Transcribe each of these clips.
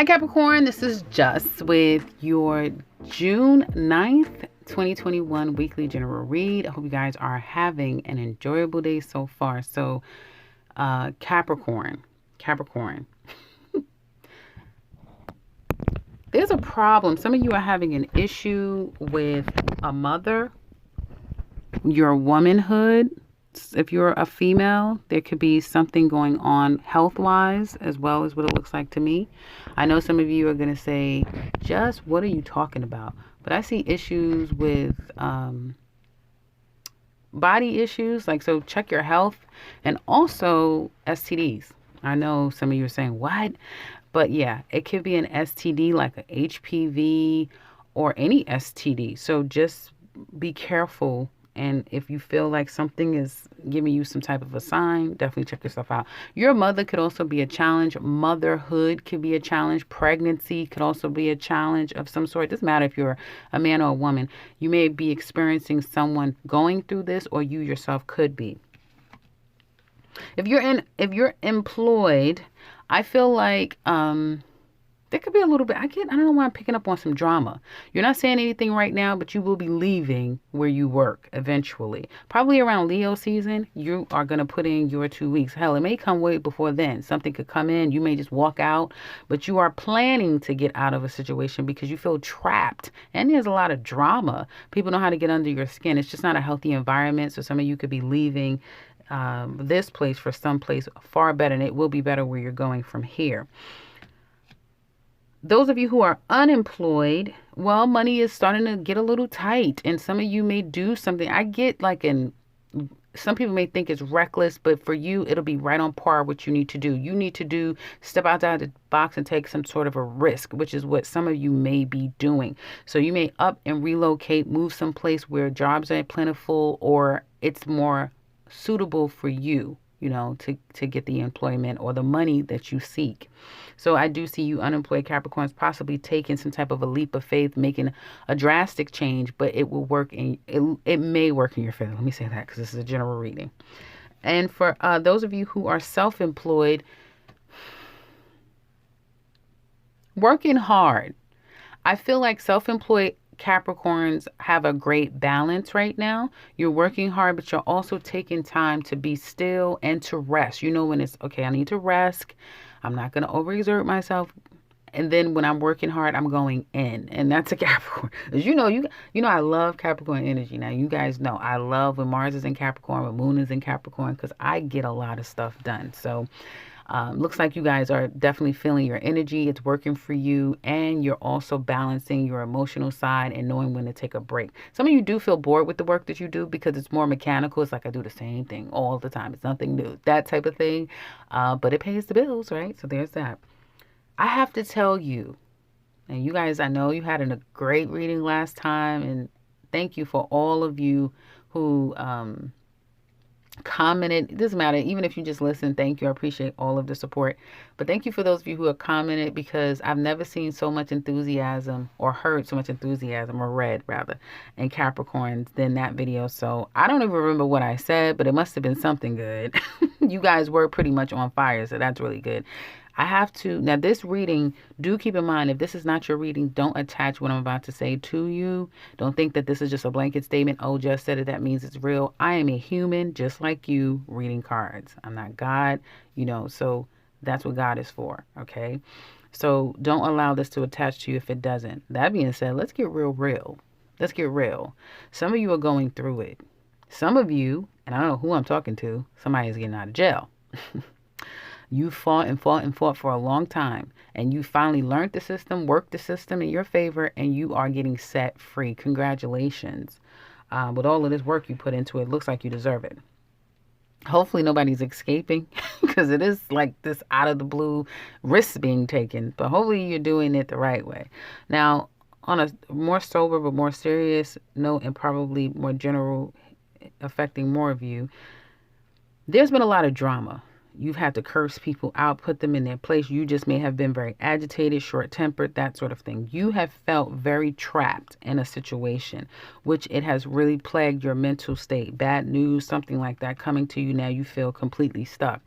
Hi Capricorn, this is Just with your June 9th, 2021 weekly general read. I hope you guys are having an enjoyable day so far. So, Capricorn, there's a problem. Some of you are having an issue with a mother, your womanhood. If you're a female, there could be something going on health-wise as well as what it looks like to me. I know some of you are going to say, Just, what are you talking about? But I see issues with body issues. So check your health and also STDs. I know some of you are saying, what? But yeah, it could be an STD like a HPV or any STD. So just be careful. And if you feel like something is giving you some type of a sign, definitely check yourself out. Your mother could also be a challenge. Motherhood could be a challenge. Pregnancy could also be a challenge of some sort. It doesn't matter if you're a man or a woman. You may be experiencing someone going through this, or you yourself could be. If you're employed, I feel like there could be a little bit, I don't know why I'm picking up on some drama. You're not saying anything right now, but you will be leaving where you work eventually. Probably around Leo season, you are going to put in your 2 weeks. Hell, it may come way before then. Something could come in. You may just walk out, but you are planning to get out of a situation because you feel trapped. And there's a lot of drama. People know how to get under your skin. It's just not a healthy environment. So some of you could be leaving this place for some place far better, and it will be better where you're going from here. Those of you who are unemployed, well, money is starting to get a little tight, and some of you may do something. I get some people may think it's reckless, but for you, it'll be right on par what you need to do. You need to step outside the box and take some sort of a risk, which is what some of you may be doing. So you may up and relocate, move someplace where jobs are plentiful, or it's more suitable for you, to get the employment or the money that you seek. So I do see you unemployed Capricorns possibly taking some type of a leap of faith, making a drastic change, but it will work it may work in your favor. Let me say that because this is a general reading. And for those of you who are self-employed, working hard. I feel like self-employed Capricorns have a great balance right now. You're working hard, but you're also taking time to be still and to rest. You know when it's, okay, I need to rest. I'm not going to overexert myself. And then when I'm working hard, I'm going in. And that's a Capricorn. As you know, I love Capricorn energy. Now, you guys know I love when Mars is in Capricorn, when Moon is in Capricorn, because I get a lot of stuff done. So looks like you guys are definitely feeling your energy. It's working for you. And you're also balancing your emotional side and knowing when to take a break. Some of you do feel bored with the work that you do because it's more mechanical. It's like I do the same thing all the time. It's nothing new, that type of thing. But it pays the bills, right? So there's that. I have to tell you, and you guys, I know you had a great reading last time. And thank you for all of you who commented. It doesn't matter, even if you just listen, thank you. I appreciate all of the support. But thank you for those of you who have commented, because I've never seen so much enthusiasm or heard so much enthusiasm, or read rather, in Capricorns than that video. So I don't even remember what I said, but it must have been something good. You guys were pretty much on fire, so that's really good. I have to, now this reading, do keep in mind, if this is not your reading, don't attach what I'm about to say to you. Don't think that this is just a blanket statement. Oh, Just said it, that means it's real. I am a human just like you reading cards. I'm not God, so that's what God is for, okay? So don't allow this to attach to you if it doesn't. That being said, let's get real. Let's get real. Some of you are going through it. Some of you, and I don't know who I'm talking to, somebody is getting out of jail. You fought and fought and fought for a long time, and you finally learned the system, worked the system in your favor, and you are getting set free. Congratulations. With all of this work you put into it, looks like you deserve it. Hopefully nobody's escaping, because it is like this out of the blue risk being taken, but hopefully you're doing it the right way. Now, on a more sober but more serious note, and probably more general, affecting more of you, there's been a lot of drama. You've had to curse people out, put them in their place. You just may have been very agitated, short-tempered, that sort of thing. You have felt very trapped in a situation, which it has really plagued your mental state. Bad news, something like that coming to you now, you feel completely stuck.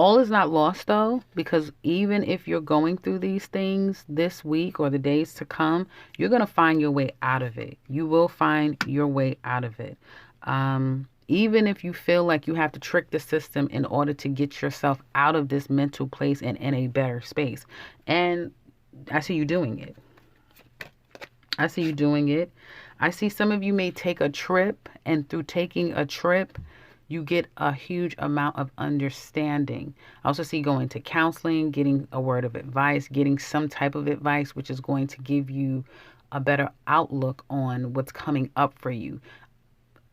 All is not lost though, because even if you're going through these things this week or the days to come, you're going to find your way out of it. You will find your way out of it. Even if you feel like you have to trick the system in order to get yourself out of this mental place and in a better space. And I see you doing it. I see you doing it. I see some of you may take a trip, and through taking a trip, you get a huge amount of understanding. I also see going to counseling, getting a word of advice, getting some type of advice, which is going to give you a better outlook on what's coming up for you.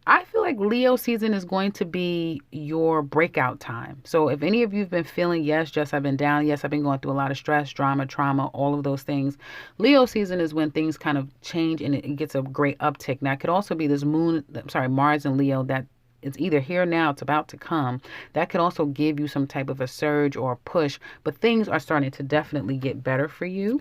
I feel like Leo season is going to be your breakout time. So if any of you have been feeling, yes, Jess, I've been down. Yes, I've been going through a lot of stress, drama, trauma, all of those things. Leo season is when things kind of change and it gets a great uptick. Now, it could also be this Mars and Leo that it's either here now, it's about to come. That could also give you some type of a surge or a push, but things are starting to definitely get better for you.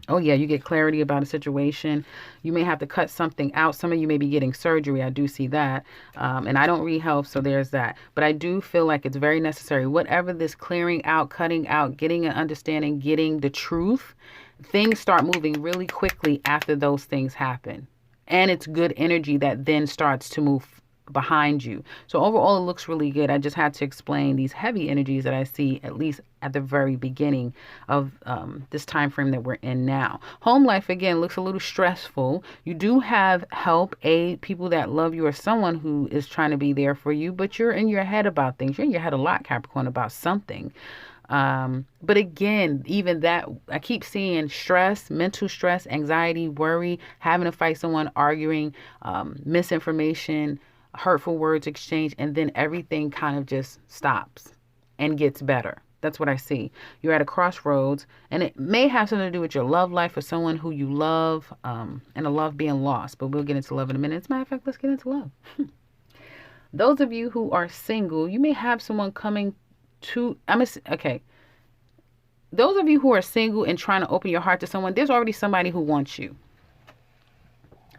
Oh, yeah, you get clarity about a situation. You may have to cut something out. Some of you may be getting surgery. I do see that. And I don't read health, so there's that. But I do feel like it's very necessary. Whatever this clearing out, cutting out, getting an understanding, getting the truth, things start moving really quickly after those things happen. And it's good energy that then starts to move behind you. So overall, it looks really good. I just had to explain these heavy energies that I see, at least at the very beginning of this time frame that we're in now. Home life, again, looks a little stressful. You do have help, aid, people that love you, or someone who is trying to be there for you, but you're in your head about things. You're in your head a lot, Capricorn, about something. But again, even that, I keep seeing stress, mental stress, anxiety, worry, having to fight someone, arguing, misinformation, hurtful words exchange, and then everything kind of just stops and gets better. That's what I see. You're at a crossroads, and it may have something to do with your love life or someone who you love, and a love being lost. But we'll get into love in a minute. As a matter of fact, let's get into love. Those of you who are single, you may have someone coming to, okay. Those of you who are single and trying to open your heart to someone, there's already somebody who wants you.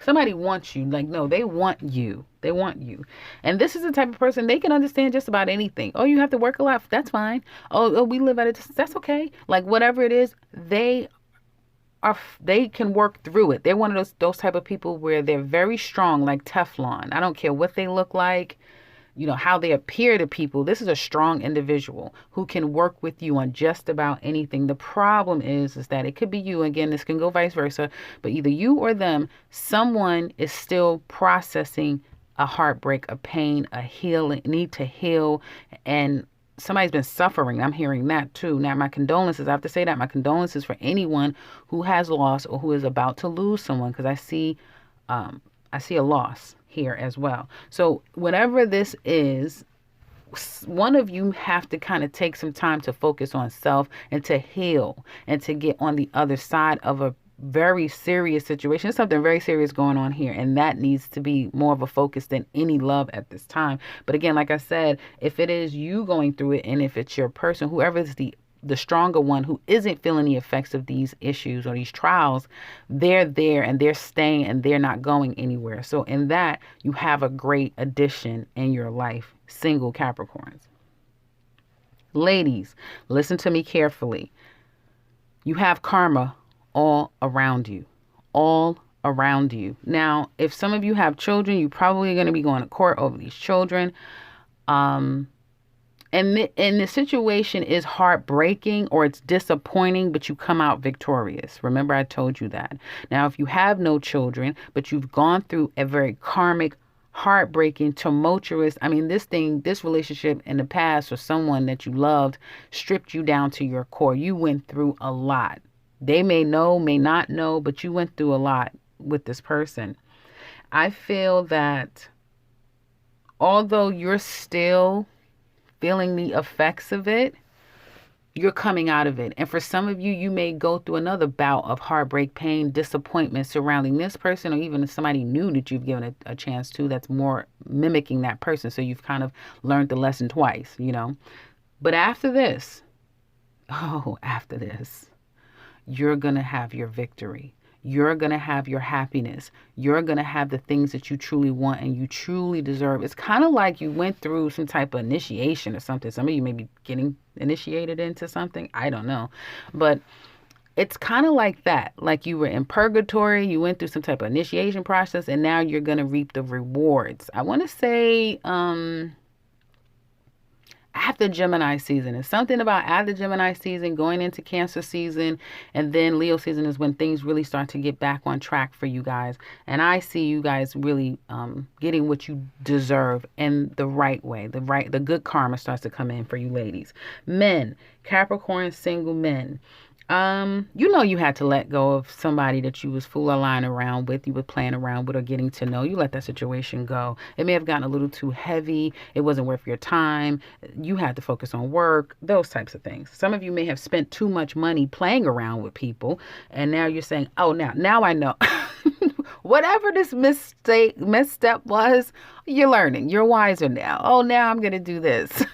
Somebody wants you. Like, no, they want you. They want you. And this is the type of person, they can understand just about anything. Oh, you have to work a lot. That's fine. Oh, we live at a distance. That's okay. Like, whatever it is, they can work through it. They're one of those type of people where they're very strong, like Teflon. I don't care what they look like, you know, how they appear to people. This is a strong individual who can work with you on just about anything. The problem is that it could be you. Again, this can go vice versa, but either you or them, someone is still processing a heartbreak, a pain, a healing, need to heal, and somebody's been suffering. I'm hearing that too. Now, my condolences, I have to say that, my condolences for anyone who has lost or who is about to lose someone, because I see a loss here as well. So whatever this is, one of you have to kind of take some time to focus on self and to heal and to get on the other side of a very serious situation. There's something very serious going on here, and that needs to be more of a focus than any love at this time. But again, like I said, if it is you going through it, and if it's your person, whoever is the stronger one who isn't feeling the effects of these issues or these trials, they're there and they're staying and they're not going anywhere. So in that, you have a great addition in your life, single Capricorns. Ladies, listen to me carefully. You have karma all around you, all around you. Now, if some of you have children, you're probably going to be going to court over these children. And the situation is heartbreaking or it's disappointing, but you come out victorious. Remember, I told you that. Now, if you have no children, but you've gone through a very karmic, heartbreaking, tumultuous, this relationship in the past or someone that you loved stripped you down to your core. You went through a lot. They may know, may not know, but you went through a lot with this person. I feel that although you're still feeling the effects of it, you're coming out of it. And for some of you, you may go through another bout of heartbreak, pain, disappointment surrounding this person, or even somebody new that you've given a chance to that's more mimicking that person. So you've kind of learned the lesson twice, you know. But after this, you're going to have your victory. you're going to have your happiness. You're going to have the things that you truly want and you truly deserve. It's kind of like you went through some type of initiation or something. Some of you may be getting initiated into something. I don't know. But it's kind of like that. Like you were in purgatory, you went through some type of initiation process, and now you're going to reap the rewards. I want to say, after Gemini season. It's something about after Gemini season, going into Cancer season, and then Leo season is when things really start to get back on track for you guys. And I see you guys really getting what you deserve in the right way. The good karma starts to come in for you ladies. Men, Capricorn single men. You had to let go of somebody that you was fooling around with, you were playing around with or getting to know. You let that situation go. It may have gotten a little too heavy. It wasn't worth your time. You had to focus on work, those types of things. Some of you may have spent too much money playing around with people, and now you're saying, oh, now I know. Whatever this misstep was, you're learning. You're wiser now. Oh, now I'm going to do this.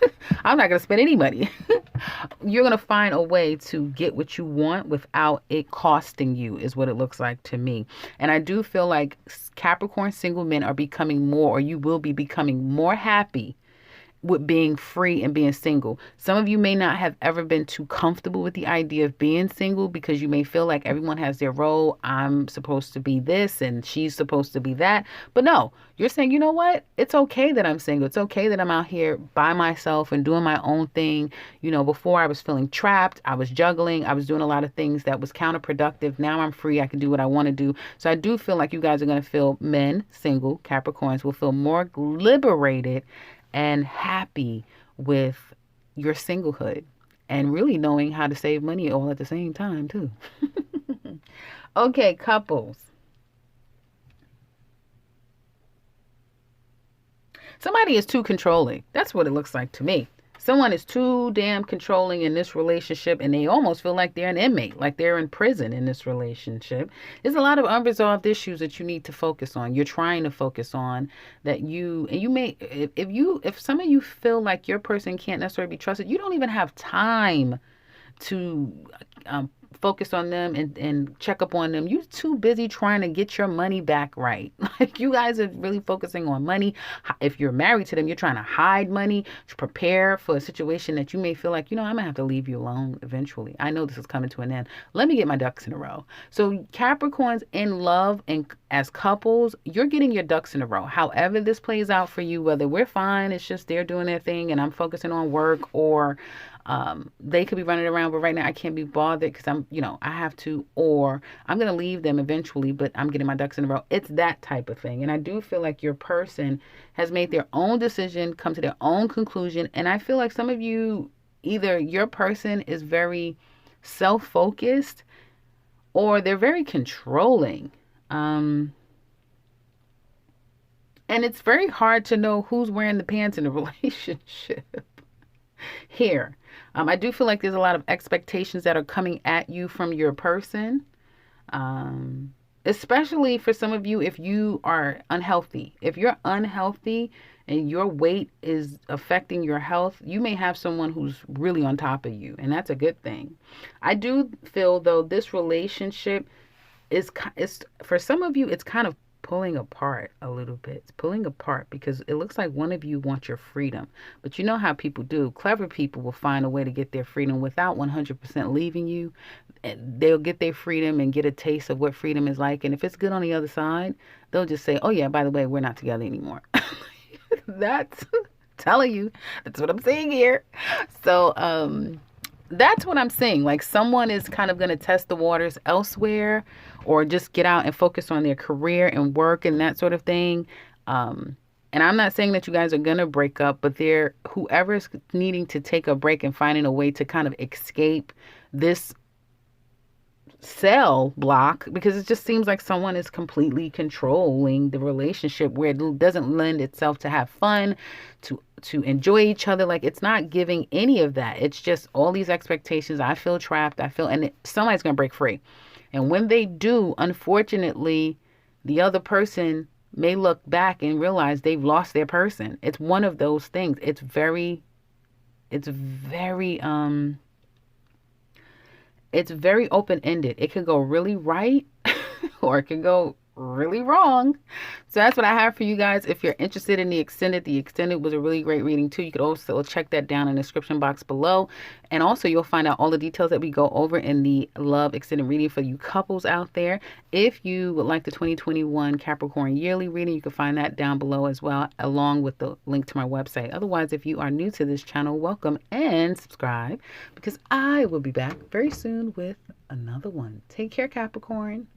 I'm not going to spend any money. You're going to find a way to get what you want without it costing you, is what it looks like to me. And I do feel like Capricorn single men are becoming more, or you will be becoming more happy with being free and being single. Some of you may not have ever been too comfortable with the idea of being single because you may feel like everyone has their role. I'm supposed to be this and she's supposed to be that. But no, you're saying, you know what? It's okay that I'm single. It's okay that I'm out here by myself and doing my own thing. Before I was feeling trapped. I was juggling. I was doing a lot of things that was counterproductive. Now I'm free. I can do what I want to do. So I do feel like you guys are going to feel, men, single, Capricorns will feel more liberated and happy with your singlehood and really knowing how to save money all at the same time too. Okay, couples. Somebody is too controlling. That's what it looks like to me. Someone is too damn controlling in this relationship, and they almost feel like they're an inmate, like they're in prison in this relationship. There's a lot of unresolved issues that you need to focus on. You're trying to focus on that you may, if some of you feel like your person can't necessarily be trusted, you don't even have time to focus on them and check up on them. You're too busy trying to get your money back right. Like you guys are really focusing on money. If you're married to them, you're trying to hide money, to prepare for a situation that you may feel like, I'm going to have to leave you alone eventually. I know this is coming to an end. Let me get my ducks in a row. So Capricorns in love and as couples, you're getting your ducks in a row. However this plays out for you, whether we're fine, it's just they're doing their thing and I'm focusing on work, or they could be running around, but right now I can't be bothered because I have to, or I'm going to leave them eventually, but I'm getting my ducks in a row. It's that type of thing. And I do feel like your person has made their own decision, come to their own conclusion. And I feel like some of you, either your person is very self-focused or they're very controlling. And it's very hard to know who's wearing the pants in a relationship here. I do feel like there's a lot of expectations that are coming at you from your person, especially for some of you if you are unhealthy. If you're unhealthy and your weight is affecting your health, you may have someone who's really on top of you, and that's a good thing. I do feel, though, this relationship is for some of you, it's kind of pulling apart a little bit. It's pulling apart because it looks like one of you wants your freedom. But you know how people do. Clever people will find a way to get their freedom without 100% leaving you. And they'll get their freedom and get a taste of what freedom is like. And if it's good on the other side, they'll just say, oh yeah, by the way, we're not together anymore. That's telling you. That's what I'm saying here. So that's what I'm saying. Like someone is kind of going to test the waters elsewhere, or just get out and focus on their career and work and that sort of thing. And I'm not saying that you guys are going to break up, but whoever's needing to take a break and finding a way to kind of escape this cell block, because it just seems like someone is completely controlling the relationship where it doesn't lend itself to have fun, to enjoy each other. Like it's not giving any of that. It's just all these expectations. I feel trapped. And somebody's going to break free. And when they do, unfortunately, the other person may look back and realize they've lost their person. It's one of those things. It's very open-ended. It could go really right or it can go really wrong. So that's what I have for you guys. If you're interested in the extended was a really great reading too. You could also check that down in the description box below. And also you'll find out all the details that we go over in the love extended reading for you couples out there. If you would like the 2021 Capricorn yearly reading, you can find that down below as well, along with the link to my website. Otherwise, if you are new to this channel, welcome and subscribe, because I will be back very soon with another one. Take care, Capricorn.